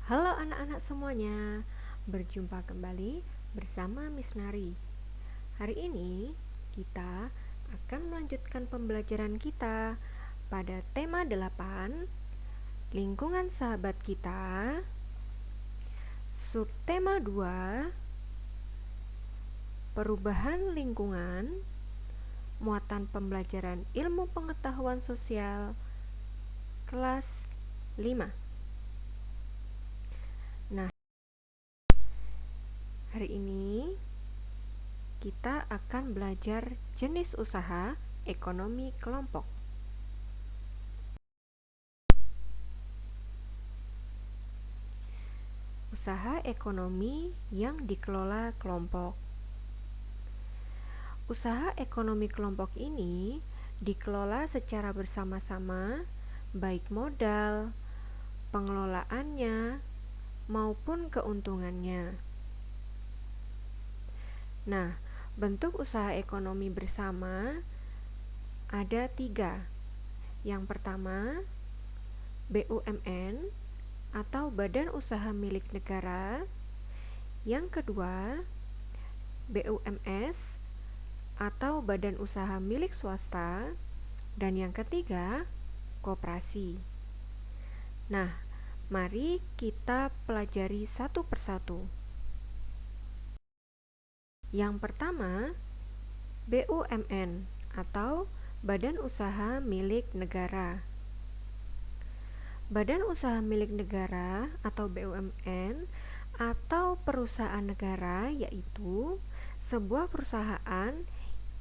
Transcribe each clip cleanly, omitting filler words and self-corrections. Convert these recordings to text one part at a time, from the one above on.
Halo anak-anak semuanya, berjumpa kembali bersama Miss Nari. Hari ini kita akan melanjutkan pembelajaran kita pada tema 8, lingkungan sahabat kita, subtema 2, perubahan lingkungan, muatan pembelajaran ilmu pengetahuan sosial, kelas 5. Nah, hari ini kita akan belajar jenis usaha ekonomi kelompok. Usaha ekonomi yang dikelola kelompok. Usaha ekonomi kelompok ini dikelola secara bersama-sama, baik modal, pengelolaannya, maupun keuntungannya. Nah, bentuk usaha ekonomi bersama ada 3. Yang pertama, BUMN atau Badan Usaha Milik Negara. Yang kedua, BUMS atau Badan Usaha Milik Swasta. Dan yang ketiga, koperasi. Nah, mari kita pelajari satu persatu. Yang pertama, BUMN atau Badan Usaha Milik Negara. Badan Usaha Milik Negara atau BUMN atau perusahaan negara yaitu sebuah perusahaan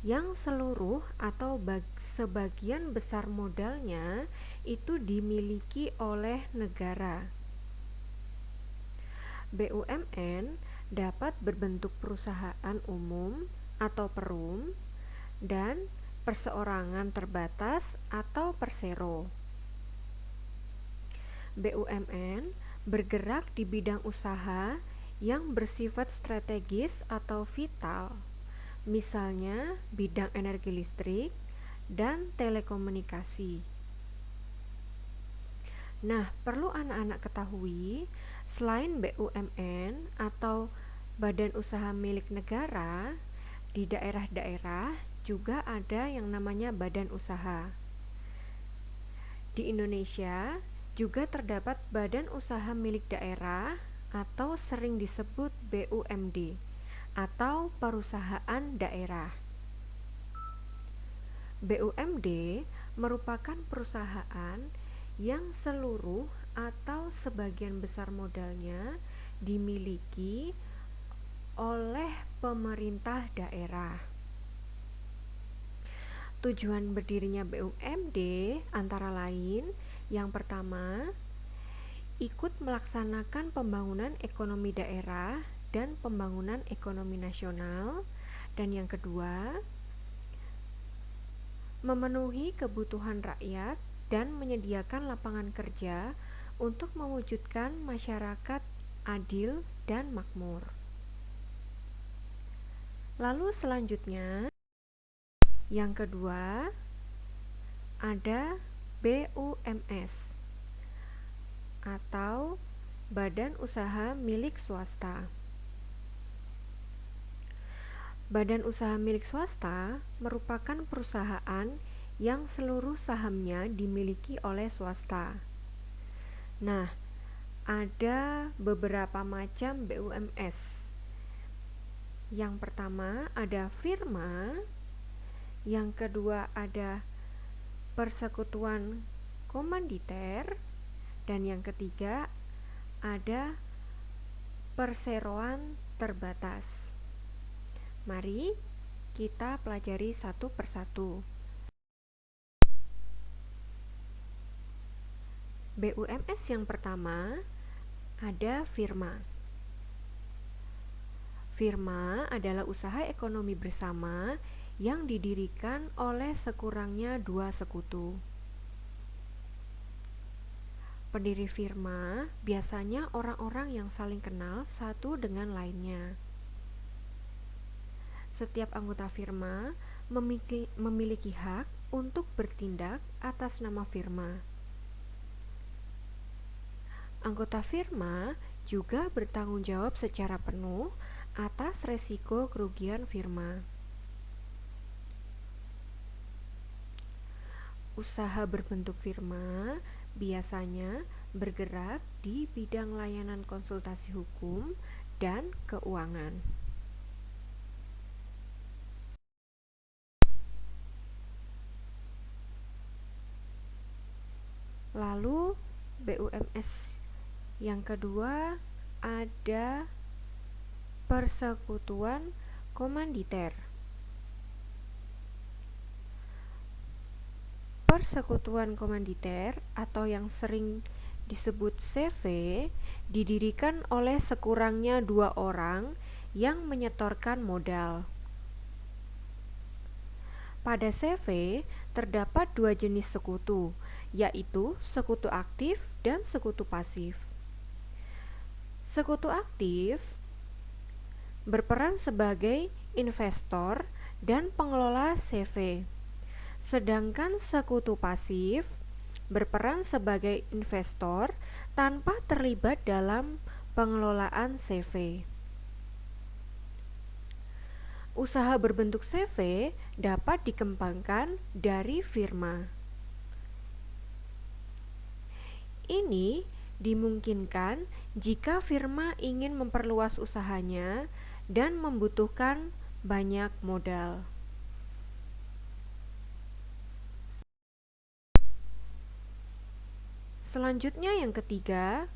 yang seluruh atau sebagian besar modalnya itu dimiliki oleh negara. BUMN dapat berbentuk perusahaan umum atau perum dan perseorangan terbatas atau persero. BUMN bergerak di bidang usaha yang bersifat strategis atau vital, misalnya bidang energi listrik dan telekomunikasi. Nah, perlu anak-anak ketahui, selain BUMN atau Badan Usaha Milik Negara, di daerah-daerah juga ada yang namanya badan usaha. Di Indonesia juga terdapat Badan Usaha Milik Daerah atau sering disebut BUMD atau Perusahaan Daerah. BUMD merupakan perusahaan yang seluruh atau sebagian besar modalnya dimiliki oleh pemerintah daerah. Tujuan berdirinya BUMD antara lain, yang pertama, ikut melaksanakan pembangunan ekonomi daerah dan pembangunan ekonomi nasional. Dan yang kedua, memenuhi kebutuhan rakyat dan menyediakan lapangan kerja untuk mewujudkan masyarakat adil dan makmur. Lalu selanjutnya, yang kedua, ada BUMS atau Badan Usaha Milik Swasta. Badan Usaha Milik Swasta merupakan perusahaan yang seluruh sahamnya dimiliki oleh swasta. Nah, ada beberapa macam BUMS. Yang pertama ada firma, yang kedua ada persekutuan komanditer, dan yang ketiga ada perseroan terbatas. Mari kita pelajari satu persatu. BUMS yang pertama ada firma. Firma adalah usaha ekonomi bersama yang didirikan oleh sekurangnya 2 sekutu. Pendiri firma biasanya orang-orang yang saling kenal satu dengan lainnya. Setiap anggota firma memiliki hak untuk bertindak atas nama firma. Anggota firma juga bertanggung jawab secara penuh atas resiko kerugian firma. Usaha berbentuk firma biasanya bergerak di bidang layanan konsultasi hukum dan keuangan. Lalu BUMS yang kedua ada persekutuan komanditer. Persekutuan komanditer atau yang sering disebut CV didirikan oleh sekurangnya 2 orang yang menyetorkan modal. Pada CV terdapat 2 jenis sekutu, yaitu sekutu aktif dan sekutu pasif. Sekutu aktif berperan sebagai investor dan pengelola CV. Sedangkan sekutu pasif berperan sebagai investor tanpa terlibat dalam pengelolaan CV. Usaha berbentuk CV dapat dikembangkan dari firma. Ini dimungkinkan jika firma ingin memperluas usahanya dan membutuhkan banyak modal. Selanjutnya yang ketiga,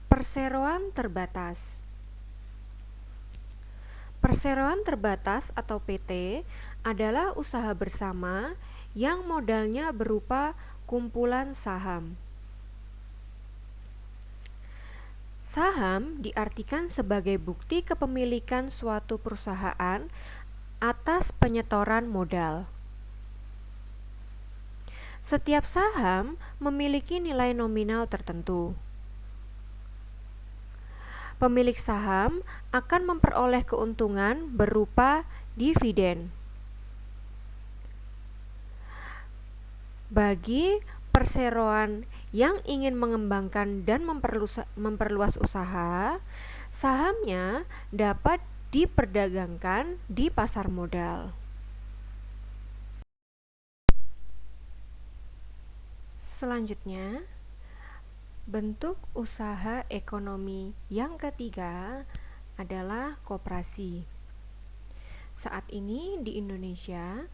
perseroan terbatas. Perseroan terbatas atau PT adalah usaha bersama yang modalnya berupa kumpulan saham. Saham diartikan sebagai bukti kepemilikan suatu perusahaan atas penyetoran modal. Setiap saham memiliki nilai nominal tertentu. Pemilik saham akan memperoleh keuntungan berupa dividen. Bagi perseroan yang ingin mengembangkan dan memperluas usaha, sahamnya dapat diperdagangkan di pasar modal. Selanjutnya, bentuk usaha ekonomi yang ketiga adalah koperasi. Saat ini di Indonesia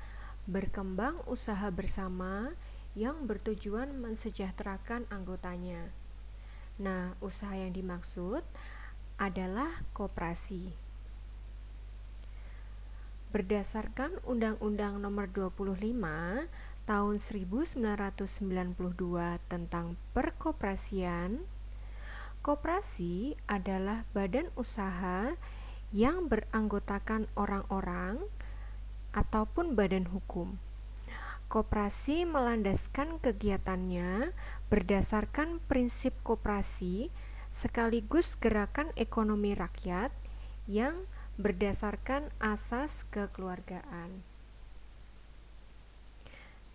berkembang usaha bersama yang bertujuan mensejahterakan anggotanya. Nah, usaha yang dimaksud adalah koperasi. Berdasarkan Undang-Undang Nomor 25 Tahun 1992 tentang perkoperasian, koperasi adalah badan usaha yang beranggotakan orang-orang ataupun badan hukum. Koperasi melandaskan kegiatannya berdasarkan prinsip koperasi sekaligus gerakan ekonomi rakyat yang berdasarkan asas kekeluargaan.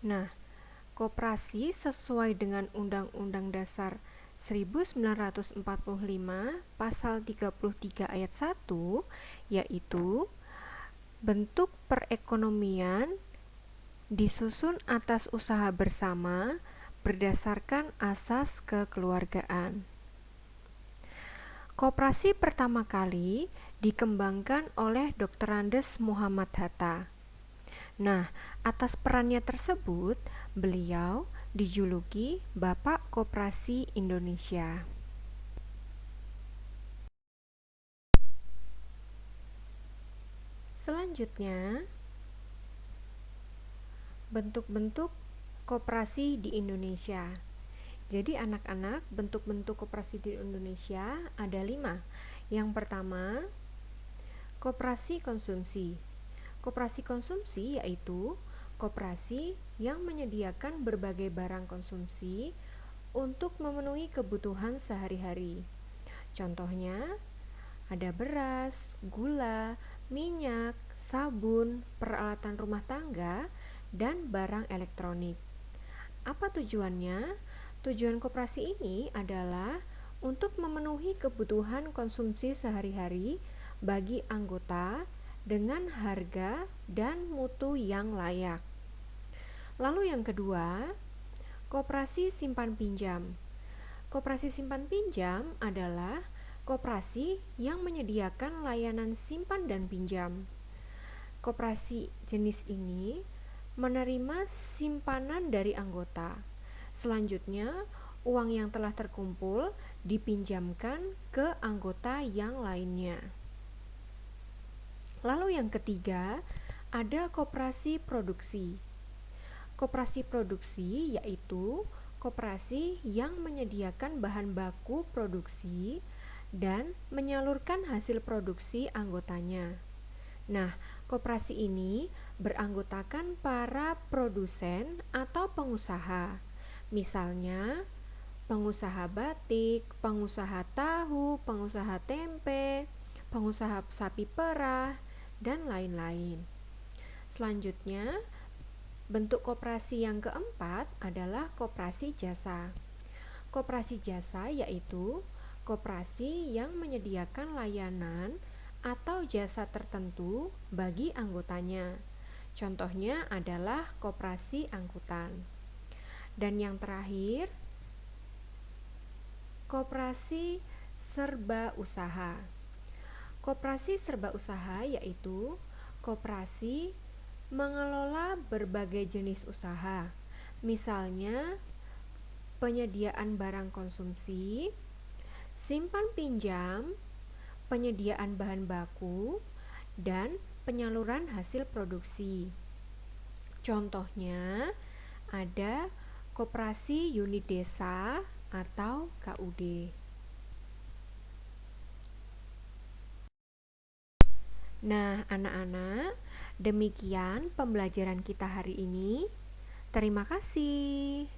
Nah, koperasi sesuai dengan Undang-Undang Dasar 1945 Pasal 33 Ayat 1, yaitu bentuk perekonomian disusun atas usaha bersama berdasarkan asas kekeluargaan. Koperasi pertama kali dikembangkan oleh Dr. Andes Muhammad Hatta. Nah, atas perannya tersebut, beliau dijuluki Bapak Koperasi Indonesia. Selanjutnya, bentuk-bentuk koperasi di Indonesia. Jadi anak-anak, bentuk-bentuk koperasi di Indonesia ada 5. Yang pertama, koperasi konsumsi. Koperasi konsumsi yaitu koperasi yang menyediakan berbagai barang konsumsi untuk memenuhi kebutuhan sehari-hari. Contohnya, ada beras, gula, minyak, sabun, peralatan rumah tangga, dan barang elektronik. Apa tujuannya? Tujuan koperasi ini adalah untuk memenuhi kebutuhan konsumsi sehari-hari bagi anggota dengan harga dan mutu yang layak. Lalu yang kedua, koperasi simpan pinjam. Koperasi simpan pinjam adalah koperasi yang menyediakan layanan simpan dan pinjam. Koperasi jenis ini menerima simpanan dari anggota. Selanjutnya, uang yang telah terkumpul dipinjamkan ke anggota yang lainnya. Lalu yang ketiga, ada koperasi produksi. Koperasi produksi yaitu koperasi yang menyediakan bahan baku produksi dan menyalurkan hasil produksi anggotanya. Nah, koperasi ini beranggotakan para produsen atau pengusaha. Misalnya, pengusaha batik, pengusaha tahu, pengusaha tempe, pengusaha sapi perah, dan lain-lain. Selanjutnya, bentuk koperasi yang keempat adalah koperasi jasa. Koperasi jasa yaitu koperasi yang menyediakan layanan atau jasa tertentu bagi anggotanya. Contohnya adalah koperasi angkutan. Dan yang terakhir, koperasi serba usaha. Koperasi serba usaha yaitu koperasi mengelola berbagai jenis usaha. Misalnya, penyediaan barang konsumsi, simpan pinjam, penyediaan bahan baku, dan penyaluran hasil produksi. Contohnya ada koperasi unit desa atau KUD. Nah, anak-anak, demikian pembelajaran kita hari ini. Terima kasih.